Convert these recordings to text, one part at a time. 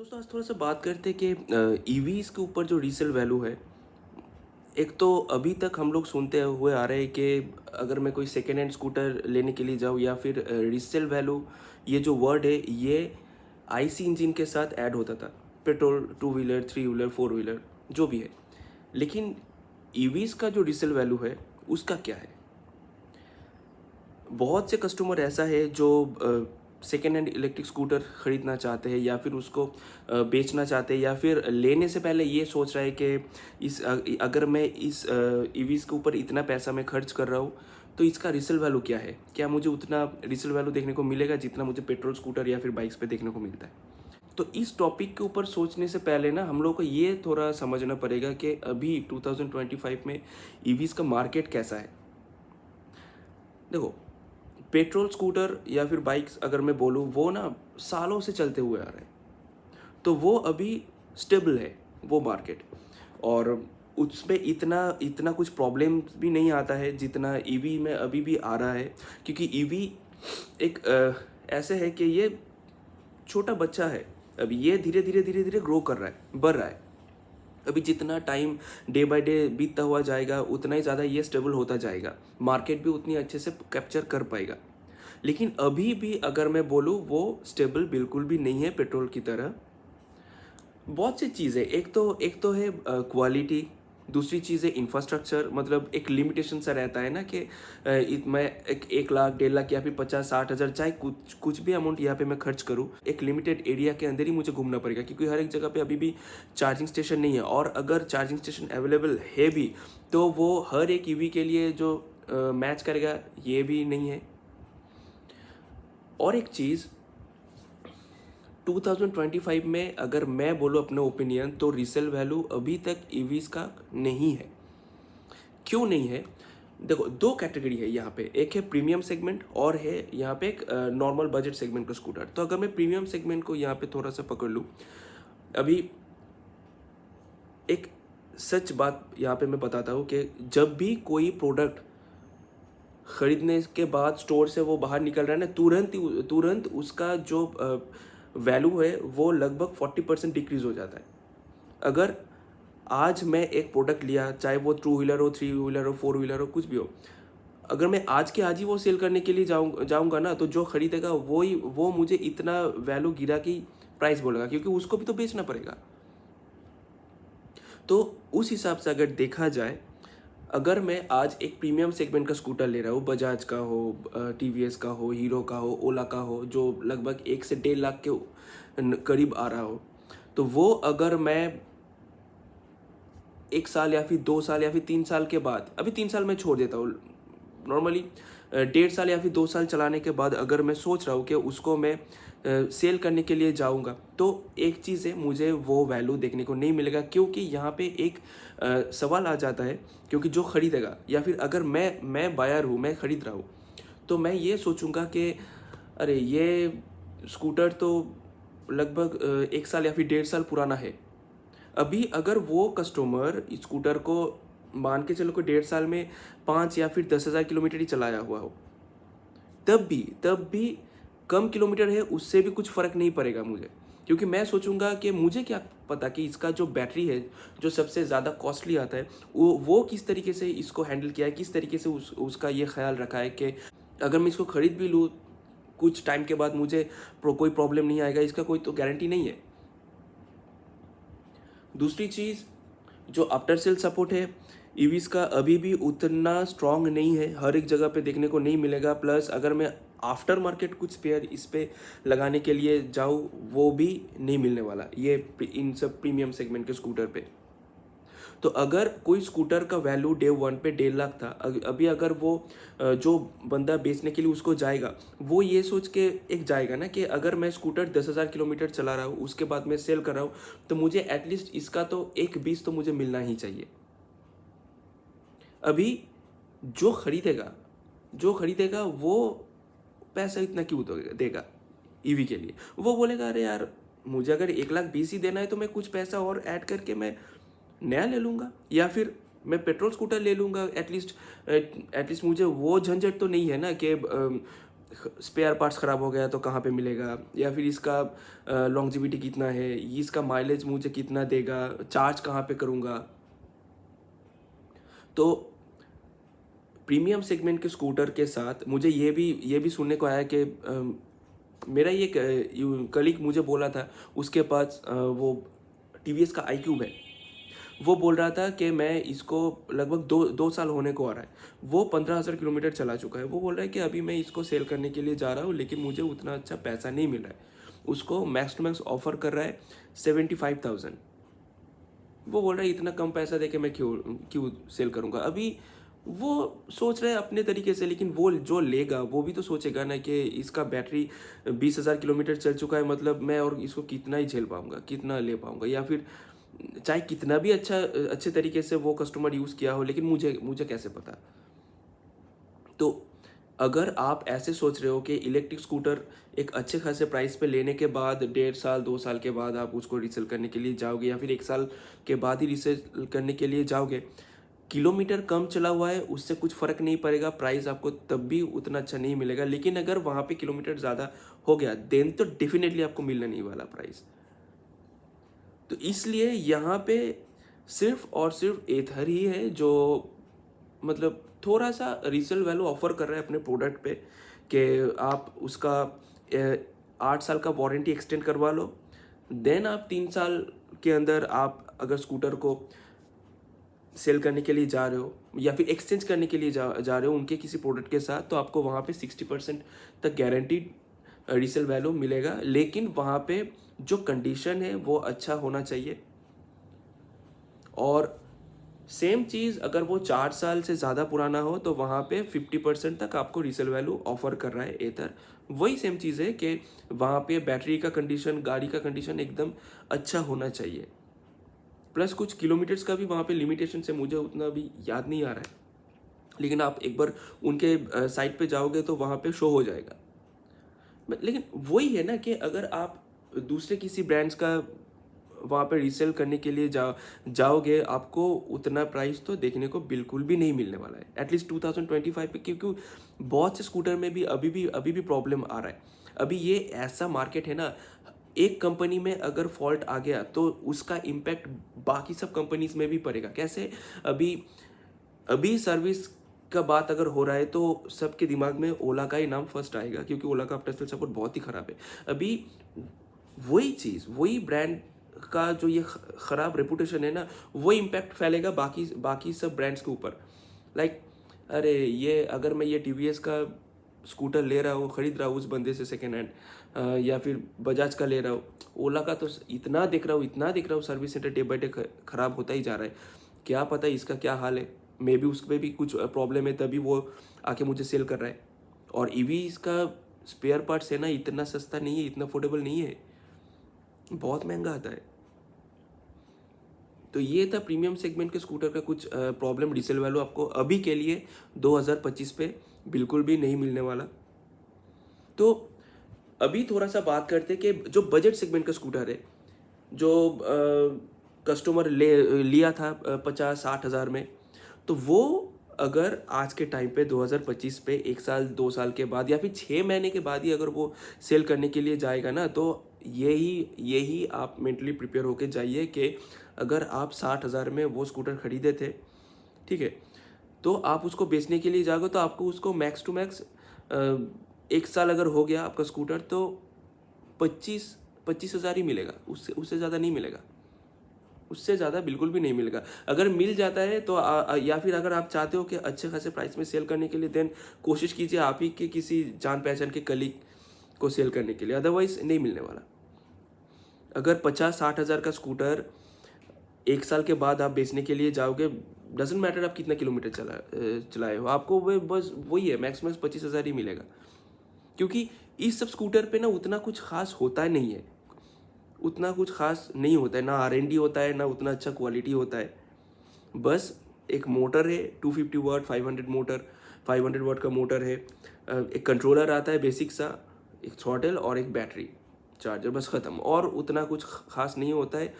दोस्तों आज थोड़ा सा बात करते हैं कि ईवीज के ऊपर जो रीसेल वैल्यू है। एक तो अभी तक हम लोग सुनते हुए आ रहे हैं कि अगर मैं कोई सेकेंड हैंड स्कूटर लेने के लिए जाऊँ या फिर रीसेल वैल्यू, ये जो वर्ड है ये आईसी इंजन के साथ ऐड होता था। Petrol, two wheeler, three wheeler, four wheeler, जो भी है। लेकिन ईवीज का जो रीसेल वैल्यू है उसका क्या है? बहुत से कस्टमर ऐसा है जो सेकेंड हैंड इलेक्ट्रिक स्कूटर ख़रीदना चाहते हैं या फिर उसको बेचना चाहते हैं या फिर लेने से पहले ये सोच रहा है कि अगर मैं इस ईवीज़ के ऊपर इतना पैसा मैं खर्च कर रहा हूँ तो इसका रीसेल वैल्यू क्या है? क्या मुझे उतना रीसेल वैल्यू देखने को मिलेगा जितना मुझे पेट्रोल स्कूटर या फिर बाइक्स पे देखने को मिलता है? तो इस टॉपिक के ऊपर सोचने से पहले ना हम लोग को ये थोड़ा समझना पड़ेगा कि अभी 2025 में ईवीज़ का मार्केट कैसा है। देखो, पेट्रोल स्कूटर या फिर बाइक्स अगर मैं बोलूँ वो ना सालों से चलते हुए आ रहे हैं, तो वो अभी स्टेबल है वो मार्केट। और उसमें इतना इतना कुछ प्रॉब्लम भी नहीं आता है जितना ईवी में अभी भी आ रहा है, क्योंकि ईवी एक ऐसे है कि ये छोटा बच्चा है। अभी ये धीरे धीरे ग्रो कर रहा है, बढ़ रहा है। अभी जितना टाइम डे बाय डे बीतता हुआ जाएगा उतना ही ज़्यादा ये स्टेबल होता जाएगा, मार्केट भी उतनी अच्छे से कैप्चर कर पाएगा। लेकिन अभी भी अगर मैं बोलूँ वो स्टेबल बिल्कुल भी नहीं है पेट्रोल की तरह। बहुत सी चीज़ें, एक तो है क्वालिटी, दूसरी चीज़ है इंफ्रास्ट्रक्चर। मतलब एक लिमिटेशन सा रहता है ना कि मैं 1 लाख 1.5 लाख या फिर 50-60 हज़ार चाहे कुछ कुछ भी अमाउंट यहाँ पे मैं खर्च करूँ, एक लिमिटेड एरिया के अंदर ही मुझे घूमना पड़ेगा, क्योंकि हर एक जगह पे अभी भी चार्जिंग स्टेशन नहीं है। और अगर चार्जिंग स्टेशन अवेलेबल है भी तो वो हर एक ईवी के लिए जो मैच करेगा ये भी नहीं है। और एक चीज़, 2025 में अगर मैं बोलूँ अपने ओपिनियन तो रीसेल वैल्यू अभी तक ईवीज का नहीं है। क्यों नहीं है? देखो, दो कैटेगरी है यहाँ पे, एक है प्रीमियम सेगमेंट और है यहाँ पे एक नॉर्मल बजट सेगमेंट का स्कूटर। तो अगर मैं प्रीमियम सेगमेंट को यहाँ पे थोड़ा सा पकड़ लूँ, अभी एक सच बात यहाँ पे मैं बताता हूँ कि जब भी कोई प्रोडक्ट खरीदने के बाद स्टोर से वो बाहर निकल रहा है ना, तुरंत उसका जो वैल्यू है वो लगभग 40% डिक्रीज हो जाता है। अगर आज मैं एक प्रोडक्ट लिया, चाहे वो टू व्हीलर हो, थ्री व्हीलर हो, फोर व्हीलर हो, कुछ भी हो, अगर मैं आज के आज ही वो सेल करने के लिए जाऊंगा ना, तो जो खरीदेगा वो मुझे इतना वैल्यू गिरा के प्राइस बोलेगा, क्योंकि उसको भी तो बेचना पड़ेगा। तो उस हिसाब से अगर देखा जाए, अगर मैं आज एक प्रीमियम सेगमेंट का स्कूटर ले रहा हूँ, बजाज का हो, टीवीएस का हो, हीरो का हो, ओला का हो, जो लगभग 1 से 1.5 लाख के करीब आ रहा हो, तो वो अगर मैं 1 साल या फिर 2 साल या फिर 3 साल के बाद, अभी 3 साल मैं छोड़ देता हूँ, नॉर्मली 1.5 साल या फिर 2 साल चलाने के बाद अगर मैं सोच रहा हूँ कि उसको मैं सेल करने के लिए जाऊँगा, तो एक चीज़ है, मुझे वो वैल्यू देखने को नहीं मिलेगा। क्योंकि यहाँ पे एक सवाल आ जाता है, क्योंकि जो खरीदेगा या फिर अगर मैं बायर हूँ, मैं खरीद रहा हूँ, तो मैं ये सोचूंगा कि अरे ये स्कूटर तो लगभग 1 साल या फिर 1.5 साल पुराना है। अभी अगर वो कस्टमर स्कूटर को मान के चलो कि 1.5 साल में 5 या फिर 10 हज़ार किलोमीटर ही चलाया हुआ हो, तब भी कम किलोमीटर है उससे भी कुछ फ़र्क नहीं पड़ेगा मुझे, क्योंकि मैं सोचूंगा कि मुझे क्या पता कि इसका जो बैटरी है, जो सबसे ज़्यादा कॉस्टली आता है, वो किस तरीके से इसको हैंडल किया है, किस तरीके से उसका ये ख्याल रखा है कि अगर मैं इसको ख़रीद भी लूँ कुछ टाइम के बाद मुझे कोई प्रॉब्लम नहीं आएगा, इसका कोई तो गारंटी नहीं है। दूसरी चीज़, जो आफ्टर सेल सपोर्ट है ईवीज का अभी भी उतना स्ट्रांग नहीं है, हर एक जगह पे देखने को नहीं मिलेगा। प्लस अगर मैं आफ्टर मार्केट कुछ स्पेयर इस पे लगाने के लिए जाऊँ, वो भी नहीं मिलने वाला ये इन सब प्रीमियम सेगमेंट के स्कूटर पे। तो अगर कोई स्कूटर का वैल्यू डे वन पे 1.5 लाख था, अभी अगर वो जो बंदा बेचने के लिए उसको जाएगा, वो ये सोच के एक जाएगा ना कि अगर मैं स्कूटर 10 हज़ार किलोमीटर चला रहा हूँ, उसके बाद मैं सेल कर रहा हूँ, तो मुझे एटलीस्ट इसका तो एक 20 तो मुझे मिलना ही चाहिए। अभी जो खरीदेगा जो खरीदेगा वो पैसा इतना क्यों देगा ईवी के लिए? वो बोलेगा अरे यार, मुझे अगर 1,20,000 ही देना है तो मैं कुछ पैसा और ऐड करके मैं नया ले लूँगा, या फिर मैं पेट्रोल स्कूटर ले लूँगा। एटलीस्ट मुझे वो झंझट तो नहीं है ना कि स्पेयर पार्ट्स ख़राब हो गया तो कहाँ पे मिलेगा, या फिर इसका लॉन्जिविटी कितना है, इसका माइलेज मुझे कितना देगा, चार्ज कहाँ पे करूँगा। तो प्रीमियम सेगमेंट के स्कूटर के साथ मुझे ये भी सुनने को आया कि मेरा ये कलीग मुझे बोला था, उसके पास वो टीवीएस का आई क्यूब है। वो बोल रहा था कि मैं इसको लगभग दो साल होने को आ रहा है, वो 15,000 किलोमीटर चला चुका है। वो बोल रहा है कि अभी मैं इसको सेल करने के लिए जा रहा हूँ, लेकिन मुझे उतना अच्छा पैसा नहीं मिल रहा है। उसको मैक्स टू मैक्स ऑफर कर रहा है 75,000। वो बोल रहा है इतना कम पैसा दे के मैं क्यों क्यों सेल करूँगा। अभी वो सोच रहा है अपने तरीके से, लेकिन वो जो लेगा वो भी तो सोचेगा ना कि इसका बैटरी 20,000 किलोमीटर चल चुका है, मतलब मैं और इसको कितना ही झेल पाऊँगा, कितना ले पाऊँगा, या फिर चाहे कितना भी अच्छे तरीके से वो कस्टमर यूज़ किया हो, लेकिन मुझे मुझे कैसे पता। तो अगर आप ऐसे सोच रहे हो कि इलेक्ट्रिक स्कूटर एक अच्छे खासे प्राइस पे लेने के बाद 1.5 साल 2 साल के बाद आप उसको रीसेल करने के लिए जाओगे, या फिर 1 साल के बाद ही रीसेल करने के लिए जाओगे, किलोमीटर कम चला हुआ है उससे कुछ फ़र्क नहीं पड़ेगा, प्राइस आपको तब भी उतना अच्छा नहीं मिलेगा। लेकिन अगर वहाँ पे किलोमीटर ज़्यादा हो गया देन तो डेफिनेटली आपको मिलने नहीं वाला प्राइस। तो इसलिए यहाँ पे सिर्फ और सिर्फ एथर ही है जो मतलब थोड़ा सा रीसेल वैल्यू ऑफर कर रहा है अपने प्रोडक्ट पे, कि आप उसका 8 साल का वारंटी एक्सटेंड करवा लो, देन आप 3 साल के अंदर आप अगर स्कूटर को सेल करने के लिए जा रहे हो या फिर एक्सचेंज करने के लिए जा रहे हो उनके किसी प्रोडक्ट के साथ, तो आपको वहाँ पे 60% तक गारंटीड रीसेल वैल्यू मिलेगा। लेकिन वहाँ पे जो कंडीशन है वो अच्छा होना चाहिए। और सेम चीज़ अगर वो 4 साल से ज़्यादा पुराना हो तो वहाँ पे 50% तक आपको रीसेल वैल्यू ऑफर कर रहा है एथर। वही सेम चीज़ है कि वहाँ पे बैटरी का कंडीशन, गाड़ी का कंडीशन एकदम अच्छा होना चाहिए। प्लस कुछ किलोमीटर्स का भी वहाँ पे लिमिटेशन से मुझे उतना भी याद नहीं आ रहा है, लेकिन आप एक बार उनके साइट पे जाओगे तो वहाँ पे शो हो जाएगा। लेकिन वही है ना कि अगर आप दूसरे किसी ब्रांड्स का वहाँ पे रीसेल करने के लिए जाओगे, आपको उतना प्राइस तो देखने को बिल्कुल भी नहीं मिलने वाला है एटलीस्ट 2025 पे, क्योंकि बहुत से स्कूटर में भी अभी भी प्रॉब्लम आ रहा है। अभी ये ऐसा मार्केट है ना, एक कंपनी में अगर फॉल्ट आ गया तो उसका इम्पैक्ट बाकी सब कंपनीज में भी पड़ेगा। कैसे, अभी अभी सर्विस का बात अगर हो रहा है तो सबके दिमाग में ओला का ही नाम फर्स्ट आएगा, क्योंकि ओला का आफ्टर सेल सपोर्ट बहुत ही ख़राब है। अभी वही चीज़, वही ब्रांड का जो ये ख़राब रेपुटेशन है ना, वो इम्पैक्ट फैलेगा बाकी बाकी सब ब्रांड्स के ऊपर। लाइक अरे ये अगर मैं ये टीवीएस का स्कूटर ले रहा हूँ, ख़रीद रहा हूँ उस बंदे से सेकेंड हैंड, या फिर बजाज का ले रहा हूँ, ओला का तो इतना देख रहा हूँ service centre day by day ख़राब होता ही जा रहा है। क्या पता इसका क्या हाल है, मे बी उसमें भी कुछ प्रॉब्लम है तभी वो आके मुझे सेल कर रहा है। और ईवी इसका स्पेयर पार्ट्स है ना, इतना सस्ता नहीं है, इतना अफोर्डेबल नहीं है, बहुत महंगा आता है। तो ये था प्रीमियम सेगमेंट के स्कूटर का कुछ प्रॉब्लम। रीसेल वैल्यू आपको अभी के लिए 2025 पे बिल्कुल भी नहीं मिलने वाला। तो अभी थोड़ा सा बात करते हैं कि जो बजट सेगमेंट का स्कूटर है, जो कस्टमर लिया था 50-60 हज़ार में, तो वो अगर आज के टाइम पे 2025 पे 1 साल 2 साल के बाद या फिर 6 महीने के बाद ही अगर वो सेल करने के लिए जाएगा ना, तो यही आप मेंटली प्रिपेयर होके जाइए कि अगर आप 60 हज़ार में वो स्कूटर खरीदे थे, ठीक है, तो आप उसको बेचने के लिए जाओगे तो आपको उसको मैक्स टू मैक्स 1 साल अगर हो गया आपका स्कूटर तो 25 हज़ार ही मिलेगा, उससे उससे ज़्यादा नहीं मिलेगा, उससे ज़्यादा बिल्कुल भी नहीं मिलेगा। अगर मिल जाता है तो या फिर अगर आप चाहते हो कि अच्छे खासे प्राइस में सेल करने के लिए, देन कोशिश कीजिए आप ही के किसी जान पहचान के कलीग को सेल करने के लिए, अदरवाइज नहीं मिलने वाला। अगर 50-60 हज़ार का स्कूटर 1 साल के बाद आप बेचने के लिए जाओगे, डजेंट मैटर आप कितना किलोमीटर चलाए हो, आपको वो बस वही है, मैक्स 25 हज़ार ही मिलेगा। क्योंकि इस सब स्कूटर पे ना उतना कुछ खास होता नहीं है, उतना कुछ खास नहीं होता है, ना R&D होता है, ना उतना अच्छा क्वालिटी होता है। बस एक मोटर है 250 वाट 500 मोटर 500 वाट का मोटर है, एक कंट्रोलर आता है बेसिक सा, एक थ्रॉटल और एक बैटरी चार्जर, बस ख़त्म। और उतना कुछ खास नहीं होता है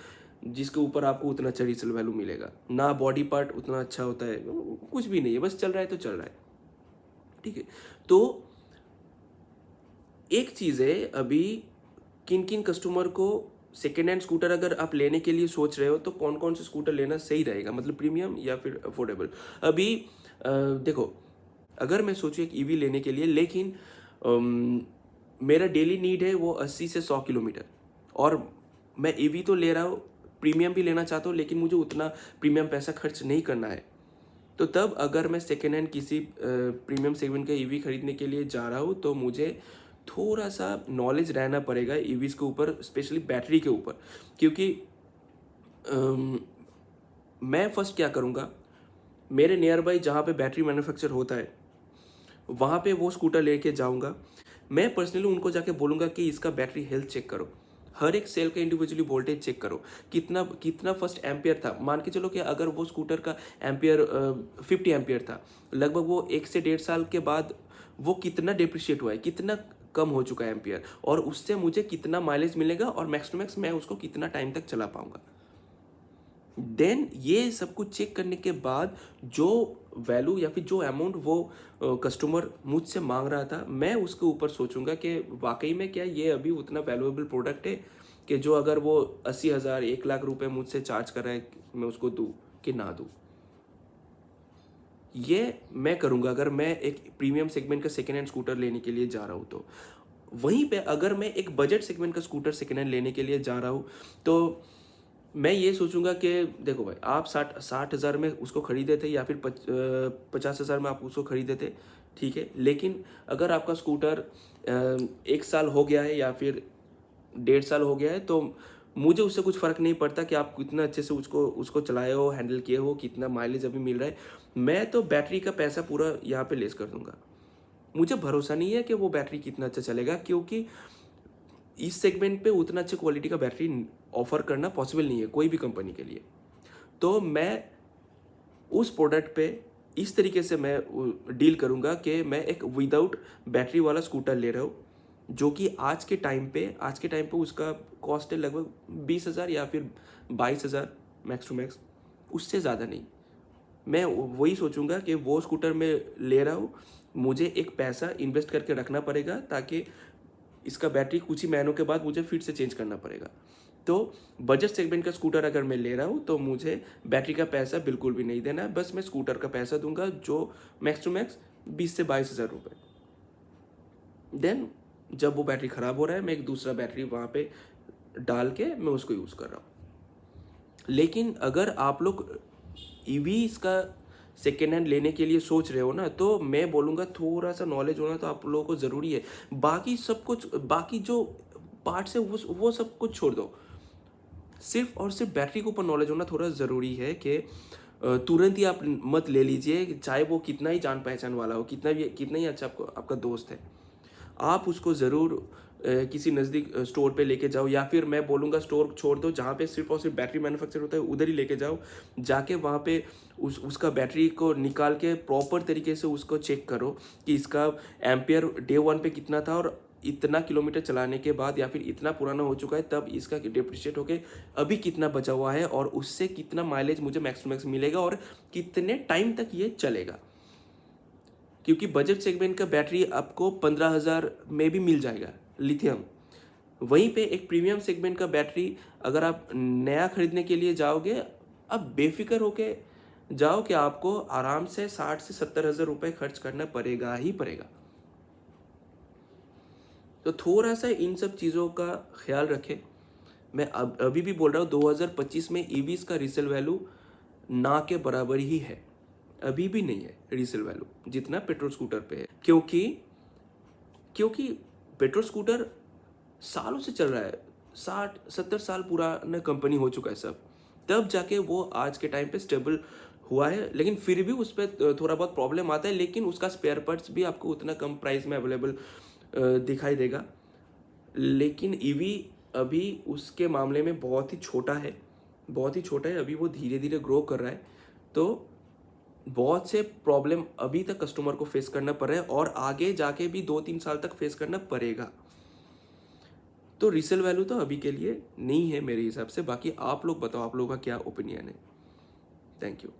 जिसके ऊपर आपको उतना अच्छा रीसेल वैल्यू मिलेगा। ना बॉडी पार्ट उतना अच्छा होता है, कुछ भी नहीं है, बस चल रहा है तो चल रहा है, ठीक है। तो एक चीज़ है अभी, किन किन कस्टमर को सेकेंड हैंड स्कूटर अगर आप लेने के लिए सोच रहे हो तो कौन कौन से स्कूटर लेना सही रहेगा, मतलब प्रीमियम या फिर अफोर्डेबल। अभी देखो, अगर मैं सोचूं एक ईवी लेने के लिए, लेकिन मेरा डेली नीड है वो 80 से 100 किलोमीटर, और मैं ईवी तो ले रहा हूँ, प्रीमियम भी लेना चाहता हूँ, लेकिन मुझे उतना प्रीमियम पैसा खर्च नहीं करना है, तो तब अगर मैं सेकेंड हैंड किसी प्रीमियम सेगमेंट का ईवी खरीदने के लिए जा रहा हूँ तो मुझे थोड़ा सा नॉलेज रहना पड़ेगा ईवीज के ऊपर, स्पेशली बैटरी के ऊपर। क्योंकि अम, मैं फर्स्ट क्या करूँगा, मेरे नियर बाई जहाँ पे बैटरी मैन्युफैक्चर होता है वहाँ पे वो स्कूटर लेके जाऊँगा। मैं पर्सनली उनको जाके बोलूँगा कि इसका बैटरी हेल्थ चेक करो, हर एक सेल का इंडिविजुअली वोल्टेज चेक करो, कितना कितना फर्स्ट एम्पियर था। मान के चलो कि अगर वो स्कूटर का एम्पियर 50 एम्पियर था, लगभग वो 1 से 1.5 साल के बाद वो कितना डिप्रिशिएट हुआ है, कितना कम हो चुका है एम्पियर, और उससे मुझे कितना माइलेज मिलेगा, और मैक्स टू मैक्स मैं उसको कितना टाइम तक चला पाऊंगा। देन ये सब कुछ चेक करने के बाद जो वैल्यू या फिर जो अमाउंट वो कस्टमर मुझसे मांग रहा था, मैं उसके ऊपर सोचूंगा कि वाकई में क्या ये अभी उतना वैल्यूएबल प्रोडक्ट है कि जो अगर वो 80,000 1 लाख रुपए मुझसे चार्ज कर रहा है मैं उसको दूँ कि ना दूँ। ये मैं करूँगा अगर मैं एक प्रीमियम सेगमेंट का सेकेंड हैंड स्कूटर लेने के लिए जा रहा हूँ तो। वहीं पे अगर मैं एक बजट सेगमेंट का स्कूटर सेकेंड हैंड लेने के लिए जा रहा हूँ तो मैं ये सोचूंगा कि देखो भाई, आप 60,000 में उसको खरीदे थे या फिर 50,000 में आप उसको खरीदे थे, ठीक है, लेकिन अगर आपका स्कूटर 1 साल हो गया है या फिर 1.5 साल हो गया है तो मुझे उससे कुछ फ़र्क नहीं पड़ता कि आप कितना अच्छे से उसको उसको चलाए हो, हैंडल किए हो, कितना माइलेज अभी मिल रहा है। मैं तो बैटरी का पैसा पूरा यहाँ पे लेस कर दूंगा। मुझे भरोसा नहीं है कि वो बैटरी कितना अच्छा चलेगा, क्योंकि इस सेगमेंट पे उतना अच्छी क्वालिटी का बैटरी ऑफर करना पॉसिबल नहीं है कोई भी कंपनी के लिए। तो मैं उस प्रोडक्ट पे इस तरीके से मैं डील करूँगा कि मैं एक विदाउट बैटरी वाला स्कूटर ले रहा हूँ, जो कि आज के टाइम पे उसका कॉस्ट है लगभग 20,000 या फिर 22,000 मैक्स टू मैक्स, उससे ज़्यादा नहीं। मैं वही सोचूंगा कि वो स्कूटर मैं ले रहा हूँ, मुझे एक पैसा इन्वेस्ट करके रखना पड़ेगा ताकि इसका बैटरी कुछ ही महीनों के बाद मुझे फिर से चेंज करना पड़ेगा। तो बजट सेगमेंट का स्कूटर अगर मैं ले रहा हूँ तो मुझे बैटरी का पैसा बिल्कुल भी नहीं देना है, बस मैं स्कूटर का पैसा दूंगा जो मैक्स टू मैक्स 20 से 22 हज़ार रुपये। देन जब वो बैटरी ख़राब हो रहा है मैं एक दूसरा बैटरी वहाँ पे डाल के मैं उसको यूज़ कर रहा हूँ। लेकिन अगर आप लोग ईवी इसका सेकेंड हैंड लेने के लिए सोच रहे हो ना, तो मैं बोलूँगा थोड़ा सा नॉलेज होना तो आप लोगों को ज़रूरी है। बाकी सब कुछ, बाकी जो पार्ट्स है वो सब कुछ छोड़ दो, सिर्फ और सिर्फ बैटरी के ऊपर नॉलेज होना थोड़ा ज़रूरी है कि तुरंत ही आप मत ले लीजिए, चाहे वो कितना ही जान पहचान वाला हो, कितना ही अच्छा आपका दोस्त है। आप उसको ज़रूर किसी नज़दीक स्टोर पे लेके जाओ, या फिर मैं बोलूँगा स्टोर छोड़ दो जहाँ पे सिर्फ और सिर्फ बैटरी मैन्युफैक्चर होता है, उधर ही लेके जाओ। जाके वहाँ पे उसका बैटरी को निकाल के प्रॉपर तरीके से उसको चेक करो कि इसका एम्पियर डे 1 पे कितना था, और इतना किलोमीटर चलाने के बाद या फिर इतना पुराना हो चुका है तब इसका डिप्रिशिएट होके अभी कितना बचा हुआ है, और उससे कितना माइलेज मुझे मैक्स टू मैक्स मिलेगा और कितने टाइम तक ये चलेगा। क्योंकि बजट सेगमेंट का बैटरी आपको 15,000 में भी मिल जाएगा लिथियम। वहीं पे एक प्रीमियम सेगमेंट का बैटरी अगर आप नया खरीदने के लिए जाओगे, अब बेफिक्र होके जाओ कि आपको आराम से 60 से 70 हज़ार रुपये खर्च करना पड़ेगा ही पड़ेगा। तो थोड़ा सा इन सब चीज़ों का ख्याल रखें। मैं अभी भी बोल रहा हूँ 2025 में ईवीज का रीसेल वैल्यू ना के बराबर ही है, अभी भी नहीं है रीसेल वैल्यू जितना पेट्रोल स्कूटर पे है। क्योंकि क्योंकि पेट्रोल स्कूटर सालों से चल रहा है, 60-70 साल पुराना कंपनी हो चुका है सब, तब जाके वो आज के टाइम पे स्टेबल हुआ है। लेकिन फिर भी उस पर थोड़ा बहुत प्रॉब्लम आता है, लेकिन उसका स्पेयर पार्ट्स भी आपको उतना कम प्राइस में अवेलेबल दिखाई देगा। लेकिन ईवी अभी उसके मामले में बहुत ही छोटा है, बहुत ही छोटा है, अभी वो धीरे धीरे ग्रो कर रहा है। तो बहुत से प्रॉब्लम अभी तक कस्टमर को फेस करना पड़ रहा है, और आगे जाके भी 2-3 साल तक फेस करना पड़ेगा। तो रीसेल वैल्यू तो अभी के लिए नहीं है मेरे हिसाब से। बाकी आप लोग बताओ, आप लोगों का क्या ओपिनियन है। Thank you.